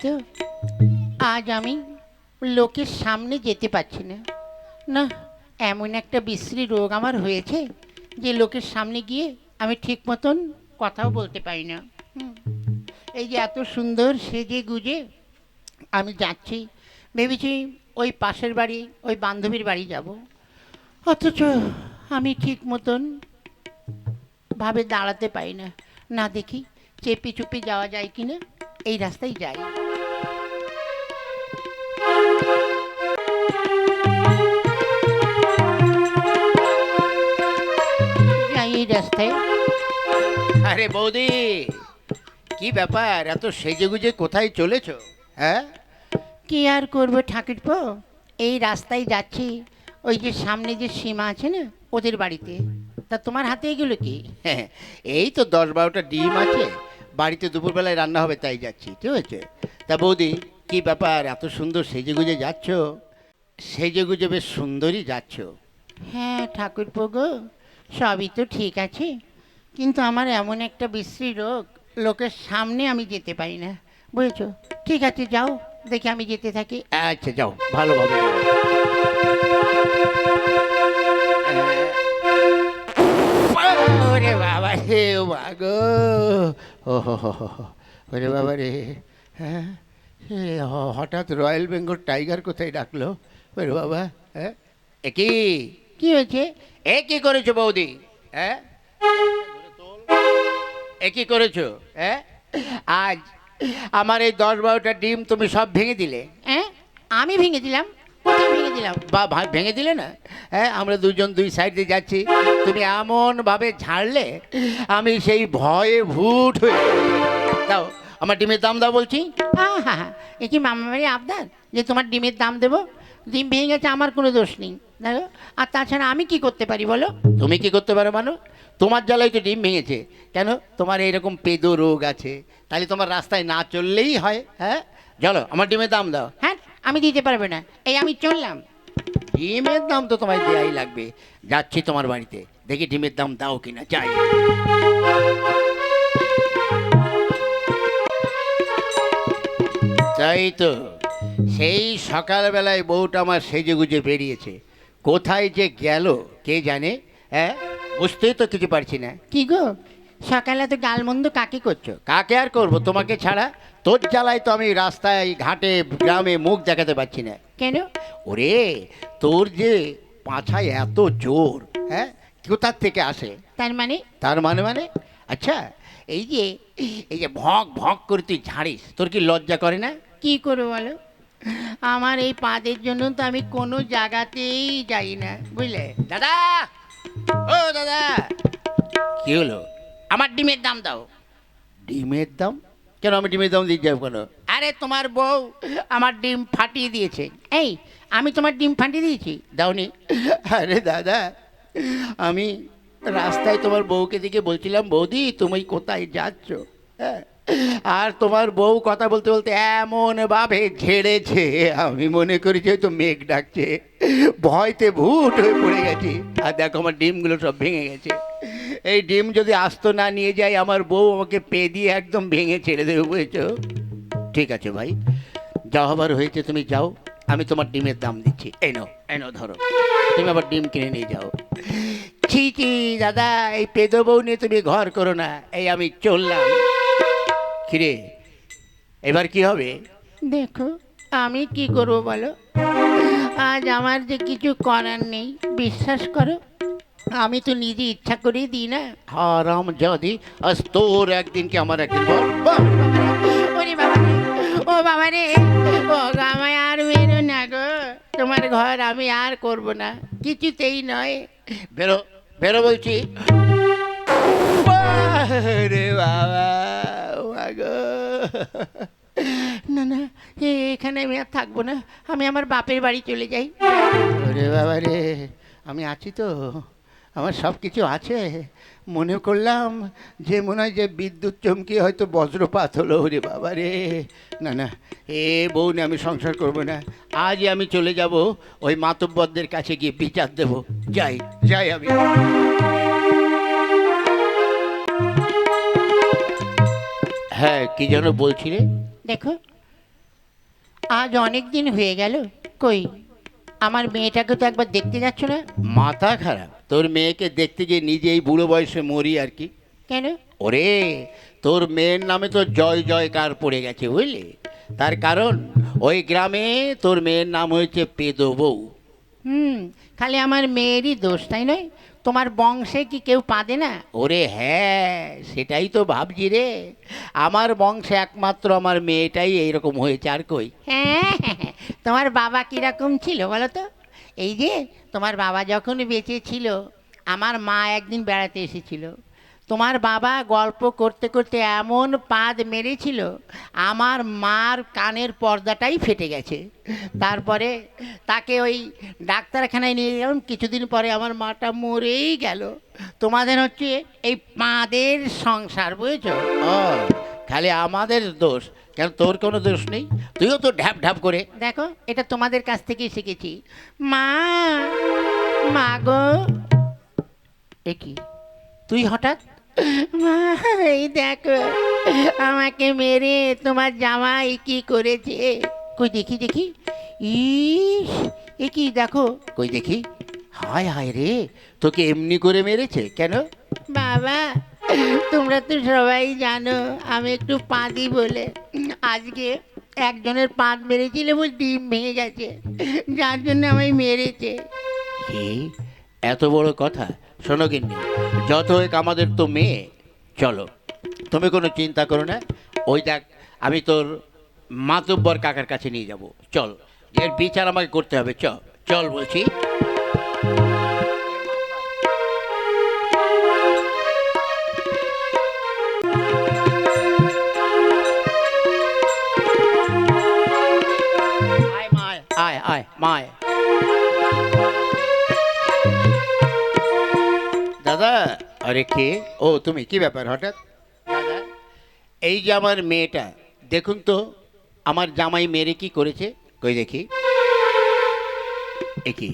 তো আজ আমি লোকের সামনে যেতে পারছি না। না, এমন একটা বিশ্রী রোগ আমার হয়েছে যে লোকের সামনে গিয়ে আমি ঠিক মতন কথাও বলতে পারি না। এই যে এত সুন্দর সেজে গুজে আমি যাচ্ছি, ভেবেছি ওই পাশের বাড়ি ওই বান্ধবীর বাড়ি যাব, অথচ আমি ঠিক মতন ভাবে দাঁড়াতে পারি না। না দেখি চেপে চুপে যাওয়া যায় কিনা, এই রাস্তায় যাই। যাই এই রাস্তায়। আরে বৌদি, কি ব্যাপার, এত সেজেগুজে কোথায় চলেছো? হ্যাঁ, কি আর করবো ঠাকুরপো, এই রাস্তায় যাচ্ছি, ওই যে সামনে যে সীমা আছে না, ওদের বাড়িতে। তা তোমার হাতে এগুলো কি? হ্যাঁ, এই তো 10-12টা ডিম আছে, বাড়িতে দুপুরবেলায় রান্না হবে তাই যাচ্ছি, ঠিক আছে? তা বৌদি, কি ব্যাপার, এত সুন্দর সেজেগুজে যাচ্ছ? সেজেগুজে বেশ সুন্দরই যাচ্ছ। হ্যাঁ ঠাকুরপো গো, সবই তো ঠিক আছে, কিন্তু আমার এমন একটা বিশ্রী রোগ, লোকের সামনে আমি যেতে পারি না, বুঝেছো? ঠিক আছে যাও, দেখি আমি যেতে থাকি। আচ্ছা যাও, ভালোভাবে যাও। ওরে বাবা রে, ও মা গো, ও হো হো হো হো। ওরে বাবা রে, হ্যাঁ, হঠাৎ রয়্যাল বেঙ্গল টাইগার কোথায় ডাকলো? ওরে বাবা, হ্যাঁ, কি কি হয়েছে? এ কি করেছো বৌদি? হ্যাঁ, এ কি করেছো? হ্যাঁ, আজ আমার এই 10-12টা ডিম তুমি সব ভেঙে দিলে। হ্যাঁ, আমি ভেঙে দিলাম? কোথায় ভেঙে দিলাম? বা ভেঙে দিলে না? হ্যাঁ, আমরা দুজন দুই সাইড দিয়ে যাচ্ছি, তুমি এমনভাবে ঝাড়লে আমি সেই ভয়ে ভূত হয়ে দাও। আমার ডিমের দাম দাও বলছি। হ্যাঁ হ্যাঁ হ্যাঁ, এ কি মামা বাড়ি আবদার যে তোমার ডিমের দাম দেবো? ডিম ভেঙে গেছে, আমার কোনো দোষ নেই, দেখো। আর তাছাড়া আমি কি করতে পারি বলো? তুমি কি করতে পারো মানো? তোমার জ্বালাই তো ডিম ভেঙেছে। কেন, তোমার এরকম পেদো রোগ আছে, তাহলে তোমার রাস্তায় না চললেই হয়। হ্যাঁ, চলো আমার ডিমের দাম দাও। হ্যাঁ, আমি দিতে পারবো না, এই আমি চললাম। ডিমের দাম তো তোমায় দেয়াই লাগবে। যাচ্ছি তোমার বাড়িতে, দেখি ডিমের দাম দাও কিনা, যাই। তাই তো, সেই সকালবেলায় বউটা আমার সেজে গুজে বেরিয়েছে, কোথায় যে গেল কে জানে। হ্যাঁ, বুঝতেই তো কিছু পারছি না। কি গো, সকালে তো গালমন্দ কাকে করছো? কাকে আর করবো, তোমাকে ছাড়া? তোর জ্বালায় তো আমি রাস্তায় ঘাটে গ্রামে মুখ দেখাতে পারছি না। কেন? ওরে, তোর যে পাছায় এত জোর, হ্যাঁ, কোথার থেকে আসে? তার মানে? তার মানে মানে আচ্ছা, এই যে এই যে ভক ভক করে তুই ঝাড়িস, তোর কি লজ্জা করে না? কি করবো বলো, আমার এই পাদের জন্য তো আমি কোনো জায়গাতেই যাই না, বুঝলে? দাদা, ও দাদা, কি হলো? আমার ডিমের দাম দাও। ডিমের দাম? কেন, আমি ডিমের দাম দিয়ে যাবো কেন? আরে তোমার বউ আমার ডিম ফাটিয়ে দিয়েছে। এই, আমি তোমার ডিম ফাটিয়ে দিয়েছি? দাওনি? আরে দাদা, আমি রাস্তায় তোমার বউকে দেখে বলছিলাম, বৌদি তুমি কোথায় যাচ্ছ? হ্যাঁ, আর তোমার বউ কথা বলতে বলতে এমন ভাবে ঝেড়েছে, আমি মনে করি যে তো মেঘ ডাকছে, ভয়তে ভূত হয়ে পড়ে গেছি। আর দেখো আমার ডিমগুলো সব ভেঙে গেছে। এই ডিম যদি আস্ত না নিয়ে যাই, আমার বউ আমাকে পে দিয়ে একদম ভেঙে ছেড়ে দেবে, বুঝেছো? ঠিক আছে ভাই, যা হবার হয়েছে তুমি যাও, আমি তোমার ডিমের দাম দিচ্ছি। এনো এনো ধরো, তুমি আবার ডিম কিনে নিয়ে যাও। ছি ছি দাদা, এই পেদো বউ নিয়ে তুমি ঘর করো না, এই আমি চললাম। কিরে, এবার কি হবে? দেখো, আমি কি করবো বলো, আজ আমার যে কিছু করার নেই, বিশ্বাস করো, আমি তো নিজে ইচ্ছা করেই দিই না। হারাম জাদি, আজ তোর একদিন কি আমার একদিন, বল বল। ওরে বাবা রে, ও বাবা রে, ও গো, আমায় আর মেরো না গো, তোমার ঘর আমি আর করব না, কিছুতেই নয়। বেরো বেরো বলছি। রে বাবা, ও মা গো। না না, এখানে আমি আর থাকবো না, আমি আমার বাপের বাড়ি চলে যাই। ওরে বাবা রে, আমি আছি তো, আমার সব কিছু আছে। মনে করলাম যে মনে হয় যে বিদ্যুৎ চমকে হয়তো বজ্রপাত হলো। ওরে বাবা রে, না না, এ বউ নিয়ে আমি সংসার করব না। আজই আমি চলে যাব ওই মাতব্বরদের কাছে গিয়ে বিচার দেব। যাই যাই আমি। হ্যাঁ, কি যেন বলছিলে? দেখো, আজ অনেক দিন হয়ে গেল, কই আমার মেয়েটাকে তো একবার দেখতে যাচ্ছ না? মাথা খারাপ, তোর মেয়েকে দেখতে গিয়ে নিজেই বুড়ো বয়সে মরি আর কি। কেন? ওরে, তোর মেয়ের নামে তো জয় জয়কার পড়ে গেছে বুঝলি। তার কারণ ওই গ্রামে তোর মেয়ের নাম হয়েছে পেদো বউ। খালি আমার মেয়েরই দোষ, তাই নয়? তোমার বংশে কি কেউ পাদে না? ওরে হ্যাঁ, সেটাই তো ভাবছি রে। আমার বংশে একমাত্র আমার মেয়েটাই এইরকম হয়েছে, আর কই। হ্যাঁ, তোমার বাবা কিরকম ছিল বলো তো? এই যে তোমার বাবা যখন বেঁচে ছিল, আমার মা একদিন বেড়াতে এসেছিল। তোমার বাবা গল্প করতে করতে এমন পাদ মেরেছিল, আমার মার কানের পর্দাটাই ফেটে গেছে। তারপরে তাকে ওই ডাক্তারখানায় নিয়ে গেলাম, কিছুদিন পরে আমার মাটা মরেই গেল। তোমাদের হচ্ছে এই পাদের সংসার, বুঝেছো? ও, খালি আমাদের দোষ? কেন, তোর কোনো দোষ নেই? তুইও তো ঢ্যাপ ঢ্যাপ করে। দেখো, এটা তোমাদের কাছ থেকেই শিখেছি। মা, মা গো। এ কি, তুই হঠাৎ? মা, এই দেখো আমাকে মেরে তোমার জামাই কি করেছে। কই দেখি দেখি। ইস, এ কি দেখো। কই দেখি। হায় হায় রে, তোকে এমনি করে মেরেছে কেন? বাবা, তোমরা তো সবাই জানো আমি একটু পাঁদি বলে। আজকে একজনের পাঁদ মেরেছিল, বল ডিম ভেঙে গেছে, যার জন্য আমায় মেরেছে। কি এত বড় কথা? শোনো গিন্নি, যত হোক আমাদের তো মেয়ে। চলো, তুমি কোনো চিন্তা করো না। ওই দেখ, আমি তোর মাতুব্বর কাকার কাছে নিয়ে যাব। চল, এর বিচার আমাকে করতে হবে। চল চল বলছি। আয় মায়, আয় আয় মায়। দাদা। আরে কে? ও তুমি, কি ব্যাপার হঠাৎ? দাদা, এই যে আমার মেয়েটা, দেখুন তো আমার জামাই মেরে কি করেছে। কই দেখি। এ কি,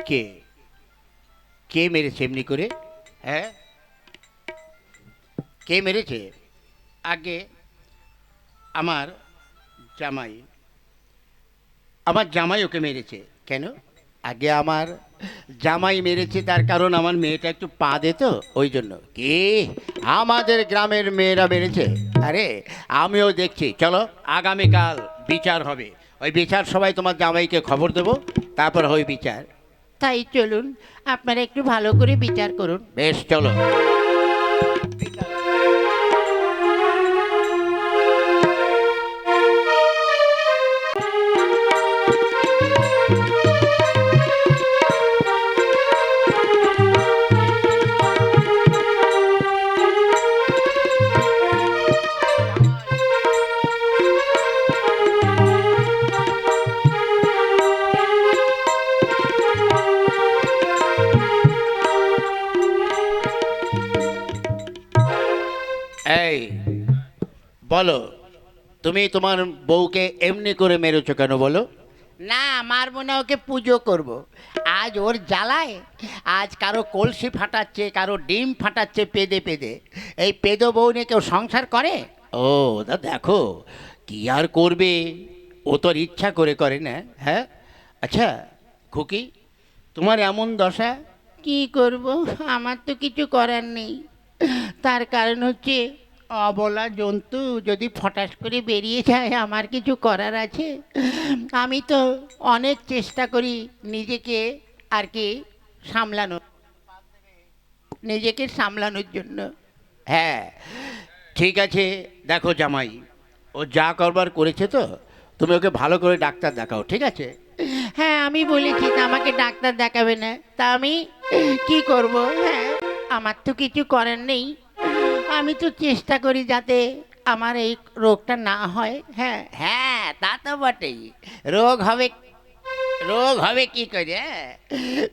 কে কে মেরেছে এমনি করে? হ্যাঁ, কে মেরেছে? আগে আমার জামাই, আমার জামাই ওকে মেরেছে। কেন? আগে আমার জামাই মেরেছে, তার কারণ আমার মেয়েটা একটু পা দে তো, ওই জন্য। কি, আমাদের গ্রামের মেয়েরা মেরেছে? আরে আমিও দেখছি। চলো, আগামীকাল বিচার হবে। ওই বিচার সবাই তোমার জামাইকে খবর দেবো, তারপর হয় বিচার। তাই চলুন, আপনারা একটু ভালো করে বিচার করুন। বেশ, চলো। এই বলো, তুমি তোমার বউকে এমনি করে মেরেছো কেন বলো? না, মারবো না, ওকে পুজো করব। আজ ওর জ্বালায় আজ কারো কলসি ফাটাচ্ছে, কারো ডিম ফাটাচ্ছে পেদে পেদে। এই পেদো বউ নিয়ে কেউ সংসার করে? ও দা, দেখো কি আর করবে, ও তোর ইচ্ছা করে করে না। হ্যাঁ, আচ্ছা খুকি, তোমার এমন দশা। কি করব, আমার তো কিছু করার নেই। তার কারণ হচ্ছে, অবলা জন্তু যদি ফটাস করে বেরিয়ে যায়, আমার কিছু করার আছে? আমি তো অনেক চেষ্টা করি নিজেকে আর কি সামলানোর, নিজেকে সামলানোর জন্য। হ্যাঁ, ঠিক আছে। দেখো জামাই, ও যা করবার করেছে তো, তুমি ওকে ভালো করে ডাক্তার দেখাও, ঠিক আছে? হ্যাঁ, আমি বলেছি তা আমাকে ডাক্তার দেখাবে না, তা আমি কি করব? হ্যাঁ, আমার তো কিছু করার নেই। আমি তো চেষ্টা করি যাতে আমার এই রোগটা না হয়। হ্যাঁ হ্যাঁ, তা তো বটেই। রোগ হবে, রোগ হবে কি করে? হ্যাঁ?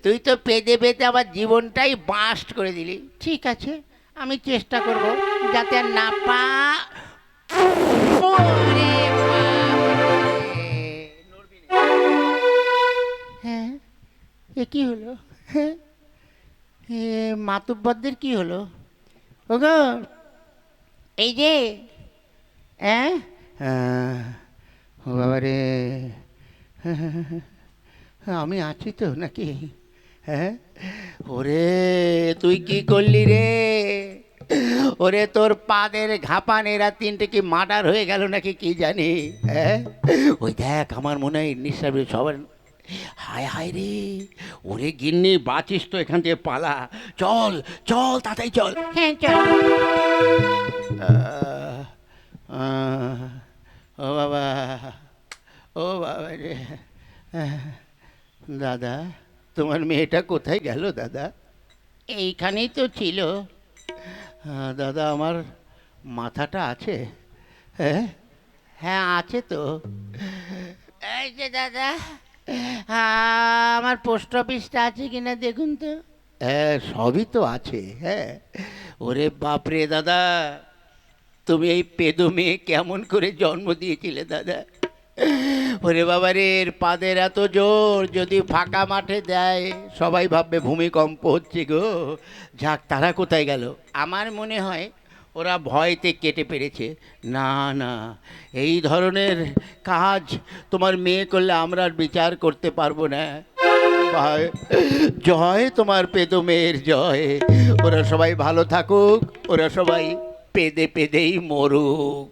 তুই তো পেদে পেদে আমার জীবনটাই বাস্ট করে দিলি। ঠিক আছে, আমি চেষ্টা করব যাতে আর না পা। ওরে বাবারে! হ্যাঁ, এ কি হলো? হ্যাঁ, এ মাতুব্বরদের কি হলো? ওগো, এই যে, হ্যাঁ, ও বাবারে, আমি আছি তো নাকি? হ্যাঁ, ওরে তুই কি করলি রে? ওরে তোর পাদের ঘাপানেরা তিনটে কি মার্ডার হয়ে গেল নাকি কি জানি? হ্যাঁ, ওই দেখ আমার মনে হয় নিঃশ্বাস সবার। হায় হায় রে, ওরে গিন্নি বাঁচিস তো, এখান থেকে পালা। চল চল তাড়াতাড়ি চল। হ্যাঁ চল। আহ, আহ, ও বাবা, ও বাবা রে। দাদা, তোমার মেয়েটা কোথায় গেল দাদা? এইখানেই তো ছিল। দাদা আমার মাথাটা আছে? হ্যাঁ, হ্যাঁ আছে তো। এই যে দাদা, আমার পোস্ট অফিসটা আছে কিনা দেখুন তো। হ্যাঁ সবই তো আছে। হ্যাঁ, ওরে বাপরে দাদা, তুমি এই পেদো মেয়ে কেমন করে জন্ম দিয়েছিলে দাদা? ওরে বাবা রে, এর পাদের এত জোর, যদি ফাঁকা মাঠে দেয় সবাই ভাববে ভূমিকম্প হচ্ছে গো। যাক, তারা কোথায় গেল? আমার মনে হয় ওরা ভয়তে কেটে পেরেছে। না না, এই ধরনের কাজ তোমার মেয়ে করলে আমরা আর বিচার করতে পারবো না। ভাই, জয় তোমার পেদো মেয়ের জয়। ওরা সবাই ভালো থাকুক, ওরা সবাই পেদে পেদেই মরুক।